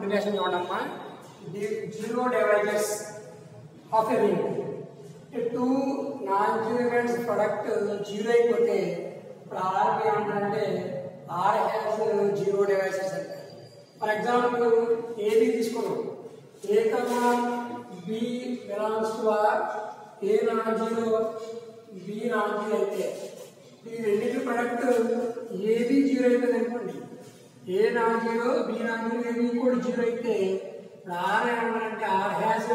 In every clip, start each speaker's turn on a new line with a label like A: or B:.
A: Relation చూడమ్మా. Zero divisors of a ring. Two non zero elements product zero అయిపోతే ఇప్పుడు R ఏమంటారంటే R has zero divisors అంటే. For example AB తీసుకున్నాం. A కన్నా B belongs to R. A non zero B non zero అయితే ఈ రెండింటి ప్రొడక్ట్ ఏబి జీరో అయిపోయింది అనుకోండి. A non zero B non zero AB కూడా జీరో అయితే ఆర్ ఏమంటారంటే ఆర్ హ్యాస్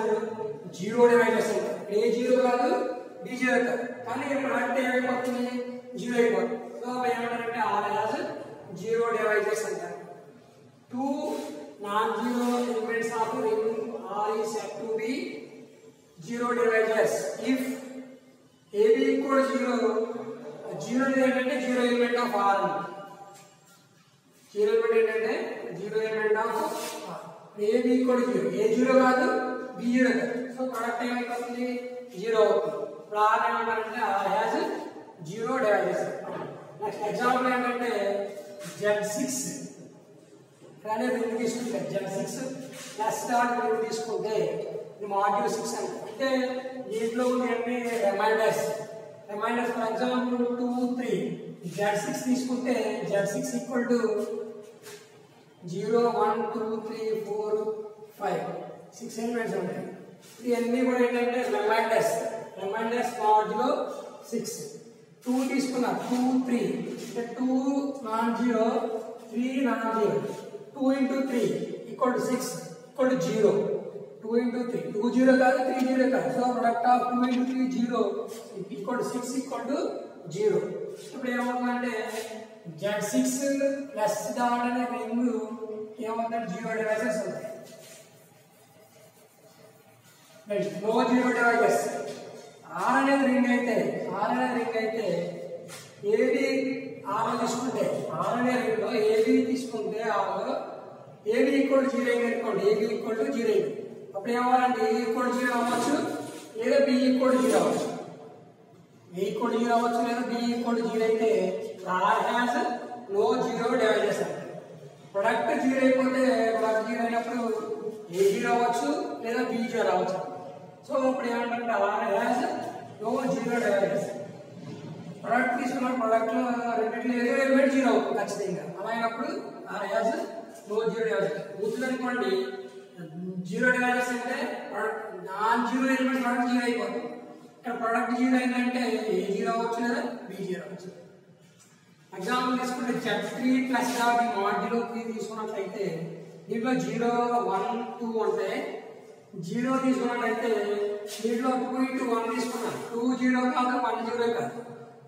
A: జీరో డివైజర్స్ అంటే. ఏ జీరో కాదు బి జీరో కాదు కానీ ప్రొడక్ట్ ఏమైపోతుంది జీరో అయిపోతుంది. సో ఏమంటారంటే ఆర్ హ్యాస్ జీరో డివైజర్స్ అంటారు. Two non zero elements of ring R is said to be zero divisors if AB equal zero. Zero ఏంటంటే zero element of R. Zero element ఏంటంటే zero element of R. AB equal zero. A zero కాదు B zero కాదు. So product ఏమైపోతుంది zero అవుతుంది. ఇప్పుడు R ఏమంటారంటే R has zero divisors. Next example ఏంటంటే Z6 కానీ రింగ్ తీసుకుంటే Z6 ప్లస్ డాట్ రింగ్ తీసుకుంటే ఇది మాడ్యూల్ 6 అంటే దీంట్లో అన్ని రిమైండర్స్. ఫర్ ఎగ్జాంపుల్ 2 3 Z6 తీసుకుంటే Z6 ఈక్వల్ టు 0 1 2 3 4 5 6 ఎలిమెంట్స్ ఉంటాయి. ఇవన్నీ కూడా ఏంటంటే రిమైండర్స్ మాడ్యూల్ 6. 2 తీసుకున్నా 2 3 అంటే 2 non zero 3 non zero 2 into 3 equal to 6 equal to 0. 2 into 3 2 0 కాదు 3 0 కాదు. So product of 2 into 3 0 equal to 6 equal to 0. ఇప్పుడు ఏమవుతుందంటే Z6 ప్లస్ డాట్ అనే రింగ్ ఏమవుతుందంటే జీరో డివైజెస్ ఉంటాయి. No zero divisors. ఆర్ అనేది రింగ్ అయితే ఏబి ఆర్ తీసుకుంటే ఆర్ అనే రింగ్ లో ఏబి తీసుకుంటే ఆర్ ఏబి ఈక్వల్ జీరో అయింది అనుకోండి. ఏబి ఈక్వల్ టు జీరో అయింది. అప్పుడు ఏమవ్వాలంటే ఏ ఈక్వల్ జీరో అవ్వచ్చు లేదా బి ఈక్వల్ జీరో అవ్వచ్చు. ఏ ఈక్వల్ జీరో అవ్వచ్చు లేదా బి ఈక్వల్ జీరో అయితే R has no zero divisors అంటే. ప్రొడక్ట్ జీరో అయిపోతే ప్రొడక్ట్ జీరో అయినప్పుడు ఏ జీరో అవ్వచ్చు లేదా బి జీరో అవ్వచ్చు. సో ఇప్పుడు ఏమంటే R has no zero divisors. Product తీసుకున్న ప్రొడక్ట్ లో రెండింటిలో ఏదో ఎలిమెంట్ జీరో అవుతుంది ఖచ్చితంగా. అలా అయినప్పుడు R has no zero divisors. గుర్తుపెట్టుకోండి జీరో డివైజెస్ అంటే non zero element product zero అయిపోతుంది. ఇక్కడ ప్రొడక్ట్ జీరో అయిందంటే ఏ జీరో అవ్వచ్చు లేదా బి జీరో అవ్వచ్చు. ఎగ్జాంపుల్ తీసుకుంటే Z3 ప్లస్ డాట్ మాడ్యూల్ 3 తీసుకున్నట్లయితే దీంట్లో 0 1 2 అంటే 0 తీసుకున్నట్లయితే దీంట్లో 2 into 1 తీసుకున్నాం. 2 0 కాదు 1 0 కాదు.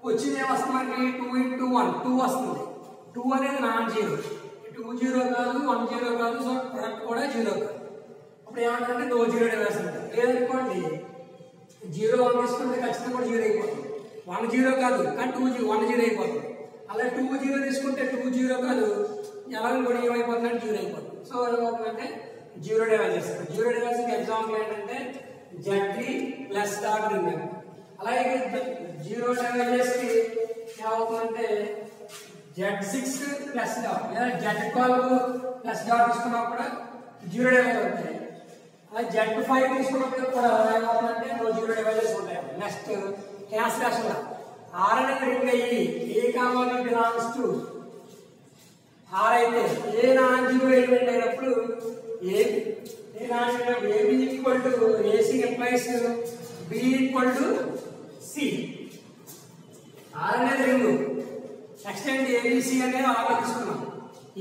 A: వచ్చింది ఏమొస్తుంది మనకి 2 into 1 2 వస్తుంది. 2 అనేది నాన్ జీరో. 2 0 కాదు 1 0 కాదు. సో ప్రొడక్ట్ కూడా జీరో కాదు. అప్పుడు ఏమంటారంటే నో జీరో డివైస్ అంటారు. లేదనుకోండి 0 1 తీసుకుంటే ఖచ్చితంగా కూడా జీరో అయిపోతుంది. 1 0 కాదు కానీ 2 1 0 అయిపోతుంది. అలా 2 0 తీసుకుంటే 2 0 కాదు ఎలా కూడా ఏమైపోతుందంటే జీరో అయిపోతుంది. సో ఏమవుతుందంటే zero devices. Zero devices example ఏంటంటే Z3 ప్లస్ డాట్ రింగ్. అలాగే జీరో డివైజెస్ కి ఏమవుతుందంటే Z6 ప్లస్ డాట్ లేదా Z12 ప్లస్ డాట్ తీసుకున్నప్పుడు జీరో డివైజెస్ ఉంటాయి. అలాగే Z5 తీసుకున్నప్పుడు కూడా ఏమవుతుందంటే జీరో డివైజెస్ ఉంటాయి. Next cancellation. ఆర్ అనేది రింగ్ అయ్యి ఏ కావాలి బిలాంగ్స్ టు ఆర్ అయితే ఏ నాన్ జీరో ఎలిమెంట్ అయినప్పుడు A non zero AB equal to AC implies B equal to C. R అనేది రింగ్. నెక్స్ట్ ఏంటి ఏబిసి అనేది ఆర్ తీసుకున్నాం.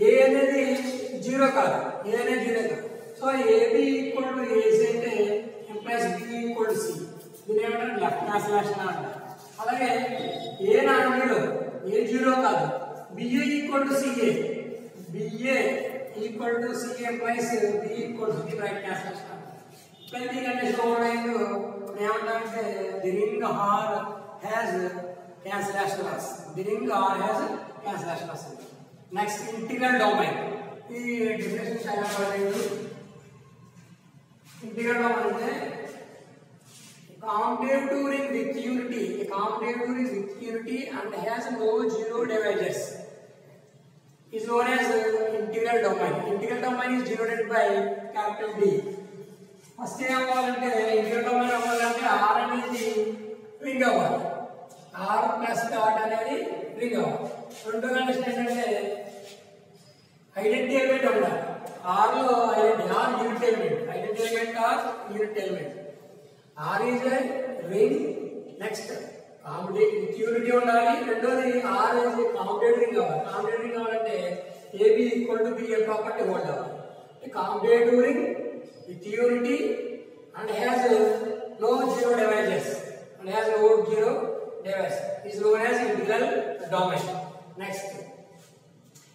A: ఏ అనేది జీరో కాదు ఏ అనేది జీరో కాదు. So AB equal to AC అయితే implies B equal to C. దీని ఏమంటారు లెఫ్ట్ ట్రాన్స్లేషన్ అంటారు. అలాగే A non zero A zero కాదు BA equal to CA BA equal to CA plus B equal to C right cancellation. ప్రతి condition ఓవరైంగ్ ఏమంటారంటే the ring R has cancellation laws. The ring R has cancellation laws. Next integral domain. ఈ definition చాలా బాగుంది. Integral domain అంటే commutative ring with unity. A commutative ring with unity and has no zero divisors is known as integral domain. Integral domain is denoted by capital D. First ఏం అవ్వాలంటే integral domain అవ్వాలంటే R అనేది ring అవ్వాలి. R plus dot అనేది ring అవ్వాలి. రెండో condition ఏంటంటే identity element ఉండాలి. R లో identity R unit element. Identity element R unit element. R is a ring. Next unity ఉండాలి. రెండోది R ఈజ్ కాంప్లెక్స్ రింగ్ అవ్వాలి. కాంప్లెక్స్ రింగ్ అవ్వాలంటే AB equal to BA property hold అవ్వాలి. Complex ring with unity and has no zero divisors and has no zero divisors is known as integral domain. Next,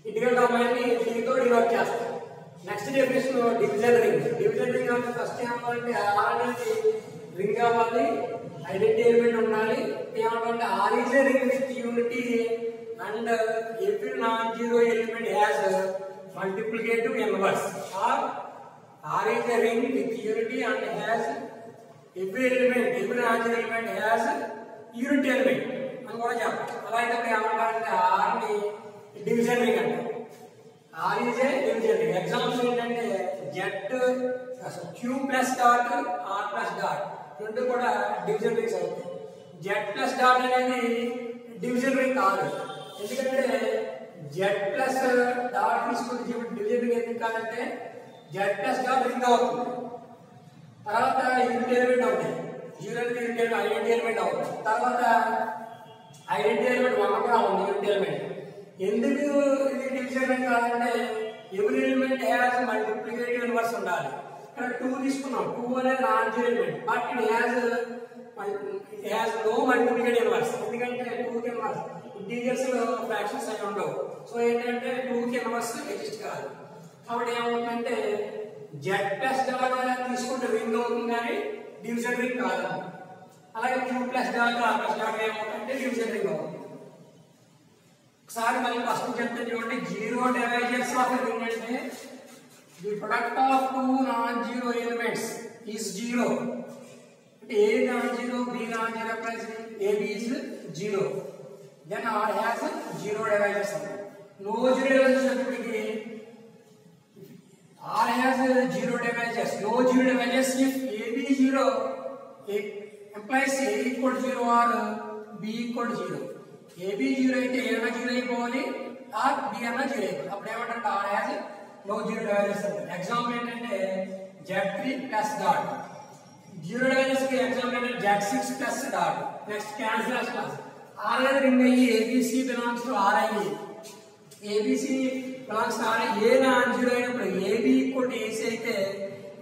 A: integral domain ni దీనితో denote చేస్తాం. Next definition division ring. Division ring అంటే first ఏమంటే R అనేది ring అవ్వాలి, identity element ఉండాలి. ఏమంటే R is a ring with unity and every non-zero element has multiplicative inverse. R is a ring with unity and has every non-zero element has unity element అని కూడా చెప్పాలి. అలా అయితే ఏమంటారంటే R ని డివిజన్ రింగ్ అంటారు. R is a division ring. Example ఏంటంటే Q plus dot R plus dot రెండు కూడా డివిజన్ రింగ్స్ అవుతాయి. Z ప్లస్ డాట్ అనేది డివిజన్ రింగ్ కాదు. ఎందుకంటే Z ప్లస్ డాట్ తీసుకుంటే డివిజన్ రింగ్ ఎందుకు కాదంటే Z ప్లస్ డాట్ రింగ్ అవుతుంది. తర్వాత యూనిట్ ఎలిమెంట్ అవుతాయి. యూనిట్ ఐడెంటిటీ ఎలిమెంట్ అవుతుంది. తర్వాత ఐడెంటిటీ ఎలిమెంట్ 1 కూడా ఉంది యూనిట్ ఎలిమెంట్. ఎందుకు ఇది డివిజన్ రింగ్ కాదంటే every element has multiplicative inverse ఉండాలి. ఇక్కడ 2 తీసుకున్నాం. 2 అనేది non zero element but it has no multiplicative inverse. ఎందుకంటే 2 కి ఇన్వర్స్ ఇంటీజర్స్ లో ఫ్రాక్షన్స్ అవి ఉండవు. సో ఏంటంటే 2 కి ఇన్వర్స్ ఎగ్జిస్ట్ కాదు. కాబట్టి ఏమవుతుందంటే Z ప్లస్ డాట్ తీసుకుంటే రింగ్ అవుతుంది కానీ డివిజన్ రింగ్ కాదు. అలాగే Q plus dot R plus dot ఏమవుతుందంటే డివిజన్ రింగ్ అవుతుంది. ఒకసారి మళ్ళీ ఫస్ట్ చెప్తే చూడండి. జీరో డివైజర్స్ ఆఫ్ రింగ్ అంటే the product of two non zero elements is zero. అంటే A non zero, B non zero plus AB is zero. Then R has zero divisors. No zero divisors అంటే R has zero divisors. No zero divisors if AB is 0, it implies A equal to 0 or B equal to 0. AB 0 అయితే A అన్న 0 అయిపోవాలి or B అన్న 0 అయిపోవాలి. అప్పుడు ఏమంటారంటే R has no zero divisors అంటే. Example ఏంటంటే Z3 plus dot. Zero divisors కి ఎగ్జాంపుల్ ఏంటంటే Z6 plus dot. Next cancel class. R అనేది రింగ్ అయ్యి ABC belongs to R అయ్యి ABC belongs to R. A non zero అయినప్పుడు AB equal to AC అయితే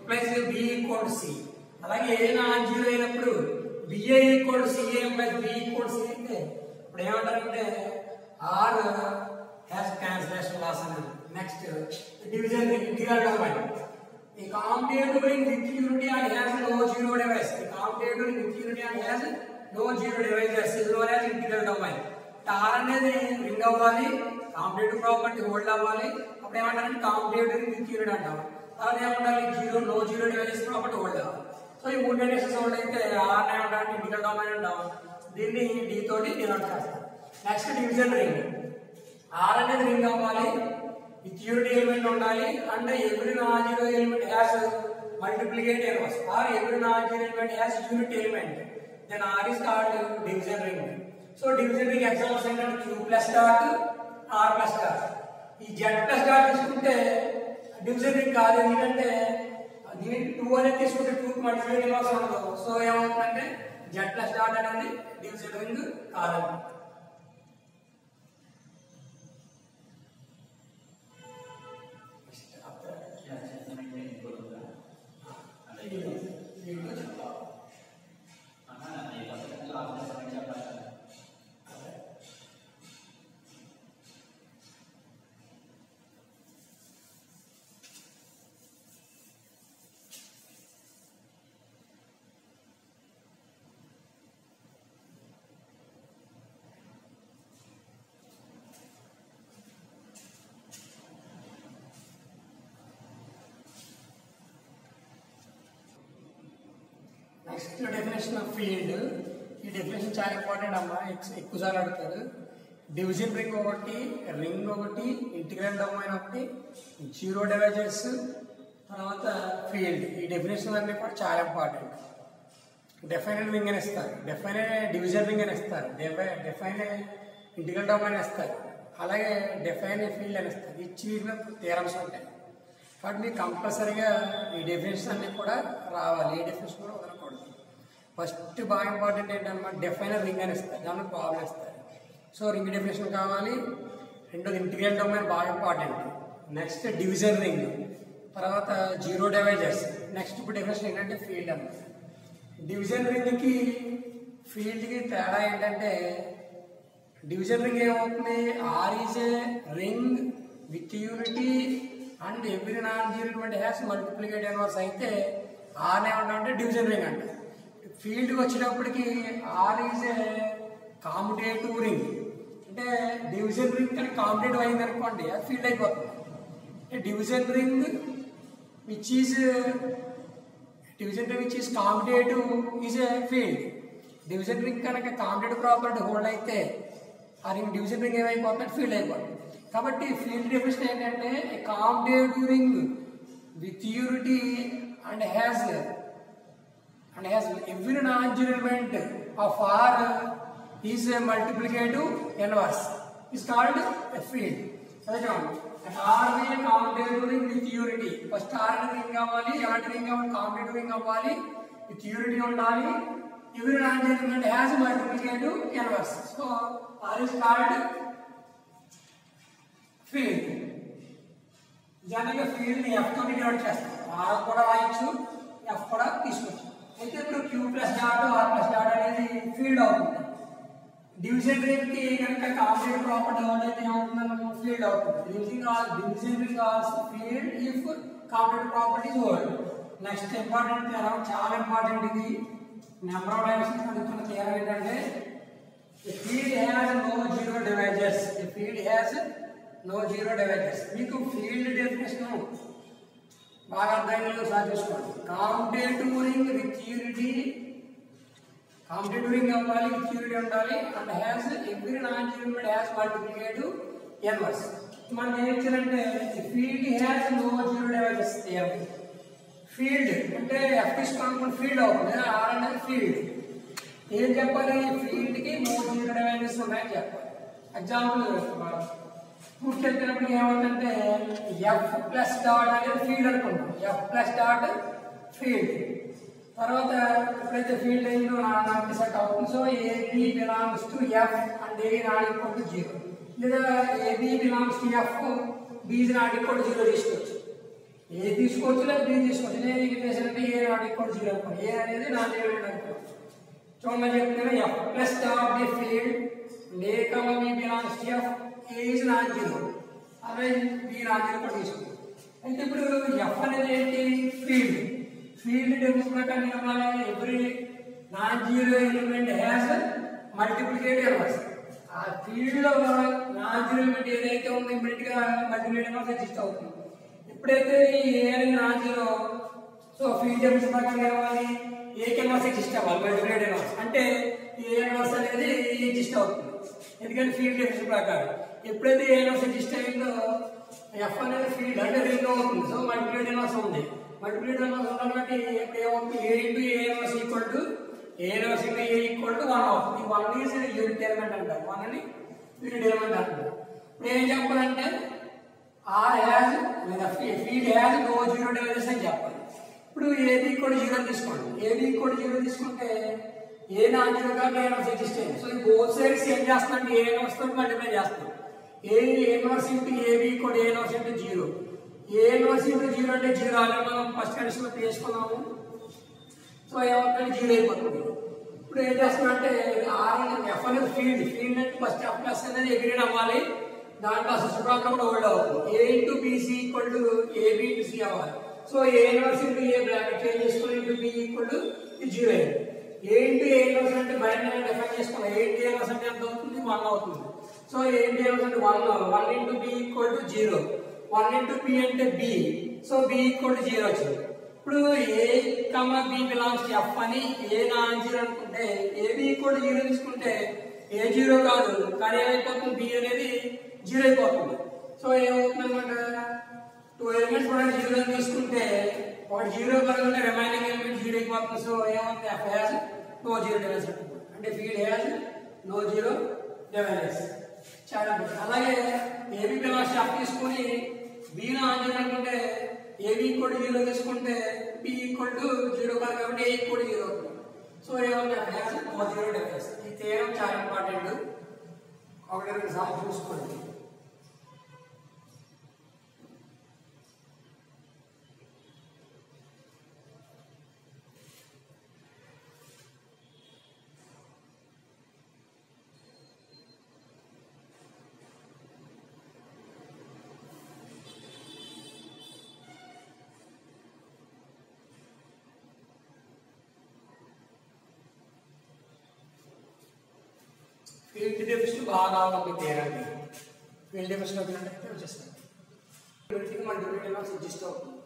A: plus B equal to C. అలాగే A non zero అయినప్పుడు BA equal to CA plus B equal to C అయితే ఇప్పుడు ఏమంటారంటే R has cancellation laws అని. Next division integral domain. ఈ competitive ring with unity and has no zero device. ఈ competitive ring with unity and has no zero divisors is known as integral domain. R అనేది ring అవ్వాలి, commutative property hold అవ్వాలి. అప్పుడు ఏమంటారంటే commutative with unit అంటాం. తర్వాత ఏమంటారు zero no zero divisors property hold అవ్వాలి. సో ఈ మూడు కండిషన్స్ హోల్డ్ అయితే R ఏమంటారంటే ఇంటిగ్రల్ డొమైన్ అంటాం. దీన్ని D తోటి డినోట్ చేస్తాం. Next division ring. R అనేది రింగ్ అవ్వాలి, విత్ యూనిట్ ఎలిమెంట్ ఉండాలి and every non zero element has multiplicative inverse or every non zero element has unit element. Then R is called division ring. So division ring examples ఏంటంటే Q plus dot R plus dot. ఈ Z plus dot తీసుకుంటే division ring కాదు. ఎందుకంటే దీనికి 2 అనేది తీసుకుంటే 2 కి multiplicative inverse ఉండదు. సో ఏమవుతుందంటే Z ప్లస్ డాట్ అనేది డివిజన్ రింగ్ కాదండి. Next definition of field. ఈ డెఫినేషన్ చాలా ఇంపార్టెంట్ అమ్మా, ఎక్కువసార్లు అడుగుతారు. డివిజన్ రింగ్ ఒకటి, రింగ్ ఒకటి, ఇంటిగ్రల్ డొమైన్ ఒకటి, జీరో డివైజర్స్, తర్వాత ఫీల్డ్. ఈ డెఫినేషన్ అన్నీ కూడా చాలా ఇంపార్టెంట్. డెఫైనెడ్ రింగ్ అని ఇస్తారు, డెఫైనెడ్ డివిజన్ రింగ్ అని ఇస్తారు, డెఫైన్ ఇంటిగ్రల్ డొమైన్ ఇస్తారు, అలాగే డెఫైన్ ఫీల్డ్ అని ఇస్తారు. ఇచ్చి థియరమ్స్ ఉంటాయి. కాబట్టి మీకు కంపల్సరీగా ఈ డెఫినేషన్ అన్నీ కూడా రావాలి. ఏ డెఫినేషన్ కూడా వదలకూడదు. ఫస్ట్ బాగా ఇంపార్టెంట్ ఏంటన్నమాట, డెఫైనర్ రింగ్ అని ఇస్తారు, దాంట్లో ప్రాబ్లం ఇస్తారు. సో రింగ్ డెఫినేషన్ కావాలి. రెండోది ఇంటిగ్రల్ డొమైన్ బాగా ఇంపార్టెంట్. నెక్స్ట్ డివిజన్ రింగ్, తర్వాత జీరో డివైజర్స్. నెక్స్ట్ ఇప్పుడు డెఫినేషన్ ఏంటంటే ఫీల్డ్ అన్నమాట. డివిజన్ రింగ్కి ఫీల్డ్కి తేడా ఏంటంటే, డివిజన్ రింగ్ ఏమవుతుంది, R is a ring with unity and every non zero element has multiplicative inverse అయితే ఆర్ ఏమంటే డివిజన్ రింగ్ అంటే. ఫీల్డ్కి వచ్చేటప్పటికి R is a commutative ring. అంటే డివిజన్ రింగ్ కానీ కామ్యుటేటివ్ అయింది అనుకోండి, అది ఫీల్డ్ అయిపోతుంది. Division ring which is కామ్యుటేటివ్ is a field. Division ring కనుక కామ్యుటేటివ్ ప్రాపర్టీ హోల్డ్ అయితే ఆ రింగ్ డివిజన్ రింగ్ ఏమైపోతుంది, ఫీల్డ్ అయిపోతుంది. కాబట్టి ఫీల్డ్ డెఫినేషన్ ఏంటంటే, కామ్యుటేటివ్ ring with unity and has every non-zero element of R is a multiplicative inverse is called a field. R is a commutative ring with unity. First R ring avali, elanti ring avali, commutative ring avali, with unity undali. Every non-zero element has a multiplicative inverse. So R is called field. జనరల్గా field F తో denote చేస్తాం. R కూడా రాయొచ్చు, F కూడా తీసుకోవచ్చు. అయితే ఇప్పుడు Q plus dot R plus dot అనేది ఫీల్డ్ అవుతుంది. డివిజన్ రింగ్ కి కనుక కామ్యుటేటివ్ ప్రాపర్టీ అయితే ఏమవుతుందన్న ఫీల్డ్ అవుతుంది. Division ring also field if commutative properties hold. Next important theorem, చాలా ఇంపార్టెంట్ ఇది. నెంబర్ ఆఫ్ డైమెన్షన్స్ అడుగుతున్న థియరం ఏంటంటే, field has no zero divisors. Field has no zero divisors. మీకు ఫీల్డ్ డెఫినేషన్ బాగా అర్థమైందో సార్ చూసుకోండి. Commutative ring with unity, commutative ring అవ్వాలి, with unity ఉండాలి, and has every non zero element has multiplicative inverse. మనం ఏం ఇచ్చారంటే, field has no zero divisors. Field అంటే F తీసుకోవాలనుకున్న ఫీల్డ్ అవుతుంది, R అనేది ఫీల్డ్. ఏం చెప్పాలి, ఫీల్డ్కి నో జీరో డివైజర్స్ ఉన్నాయని చెప్పాలి. ఎగ్జాంపుల్ పూర్తి చెప్పినప్పుడు ఏమవుతుందంటే, F ప్లస్ డాట్ అనేది ఫీల్డ్ అనుకుంటాం. F plus dot field. తర్వాత ఎప్పుడైతే ఫీల్డ్ అయిందో నాకు సెట్ అవుతుంది. So AB belongs to F and A not equal to 0. లేదా AB belongs to F, B is not equal to 0 తీసుకోవచ్చు. A తీసుకోవచ్చు, లేదా B తీసుకోవచ్చు. నేను ఏం చేశానంటే A నాట్ ఈక్వల్ టు 0 అనుకోండి. A అనేది నాట్ ఈక్వల్ అనుకోండి. చూడండి చెప్తున్నా, F plus dot the field A, B belongs to F, A is not zero, అలాగే B not zero కూడా తీసుకుంటాం. అయితే ఇప్పుడు F అనేది ఏంటి, ఫీల్డ్. ఫీల్డ్ డెఫినేషన్ ప్రకారం ఏమన్నా, every non zero element has multiplicative inverse. ఆ ఫీల్డ్ లో నాన్ జీరో ఎలిమెంట్ ఏదైతే ఉందో ఇమ్మీడియట్ గా మల్టిప్లికేటివ్ ఇన్వర్స్ ఎగ్జిస్ట్ అవుతుంది. ఎప్పుడైతే ఈ A అనేది non zero, so field definition ప్రకారం ఏమవ్వాలి, A కి ఇన్వర్స్ ఎగ్జిస్ట్ అవ్వాలి, మల్టిప్లికేటివ్ ఇన్వర్స్. అంటే A ఇన్వర్స్ అనేది ఎగ్జిస్ట్ అవుతుంది. ఎందుకంటే ఫీల్డ్ డెఫినేషన్ ప్రకారం ఎప్పుడైతే ఏ ఇన్వర్స్ ఎగ్జిస్ట్ అయిందో F అనేది ఫీల్డ్ అంటే రింగ్ అవుతుంది. సో మల్టిప్లికేటివ్ ఇన్వర్స్ ఉంది. మల్టిప్లికేటివ్ ఇన్వర్స్ ఉంది కాబట్టి ఇప్పుడు ఏమవుతుంది, A into A inverse equal to A inverse into A equal to 1 అవుతుంది. ఈ 1 ఈజ్ యూనిట్ ఎలిమెంట్ అంటారు, 1 అని యూనిట్ ఎలిమెంట్ అంటారు. ఇప్పుడు ఏం చెప్పాలంటే, R హ్యాస్ లేదా field has no zero divisors అని చెప్పాలి. ఇప్పుడు AB ఈక్వల్ టు 0 తీసుకోండి. AB ఈక్వల్ టు 0 తీసుకుంటే ఏ నాన్ జీరో కాబట్టి ఏ ఇన్వర్స్ ఎగ్జిస్ట్ అయింది. సో ఈ బోత్ సైడ్స్ ఏం చేస్తామంటే ఏ ఇన్వర్స్ తోటి మల్టిప్లై చేస్తాం. ఏ ఇన్వర్స్ ఇంటూ AB ఈక్వల్ ఏ ఇన్వర్స్ ఇంటూ 0. ఏ ఇన్వర్స్ ఇంటూ 0 అంటే 0 అని మనం ఫస్ట్ కండిషన్ లో తీసుకున్నాము. సో ఏమవుతుంది, 0 అయిపోతుంది. ఇప్పుడు ఏం చేస్తామంటే, R అనేది F అనేది ఫీల్డ్. ఫీల్డ్ అంటే ఫస్ట్ F ప్లస్ అనేది ఎగ్రీడ్ అవ్వాలి, దాంట్లో అసలు ప్రాబ్లం కూడా హోల్డ్ అవుతుంది. A into BC equal to AB into C అవ్వాలి. సో ఏ ఇన్వర్స్ ఇంటూ ఏ బ్రాకెట్ చేంజ్ చేసుకుని ఇంటూ B ఈక్వల్ టు 0 అయింది. A ఇంటూ ఏ ఇన్వర్స్ అంటే బయట డిఫైన్ చేసుకున్నాం. A ఇంటూ ఏ ఇన్వర్స్ అంటే ఎంత అవుతుంది, 1 అవుతుంది. So A into A inverse అంటే 1 into B equal to 0, 1 into B అంటే B. So B equal to 0 వచ్చింది. ఇప్పుడు A, B belongs to F అని ఏ నాన్ జీరో అనుకుంటే AB ఈక్వల్ టు 0 తీసుకుంటే ఏ జీరో కాదు కానీ ఏమైపోతుంది బి అనేది జీరో అయిపోతుంది. సో ఏమవుతుంది అనమాట, 2 ఎలిమెంట్స్ కూడా జీరో తీసుకుంటే ఒకటి జీరో కనుక రిమైనింగ్ ఎలిమెంట్ జీరో అయిపోతుంది. సో ఏమవుతుంది F has no zero device అంటే field has no zero device. చాలా అలాగే ఏబీ పిల్లర్స్ ఎఫ్ తీసుకుని బిను ఆన్ చేయాలనుకుంటే ఏబీ ఈక్వల్ టు 0 తీసుకుంటే బి ఈక్వల్ టు 0 కాదు కాబట్టి ఏ ఈక్వల్ టు 0 అవుతుంది. సో ఏమవుతుంది F has no zero device. ఈ థియరం చాలా ఇంపార్టెంట్, 1-2 సార్లు చూసుకోండి. ఫీల్డ్ డెఫినేషన్ బాగా ఉంది తేరాకి. ఫీల్డ్ డెఫినేషన్ వచ్చినట్టు వచ్చేస్తుంది. మల్టిప్లికేటివ్ ఆఫ్ ఎగ్జిస్ట్ అవుతుంది.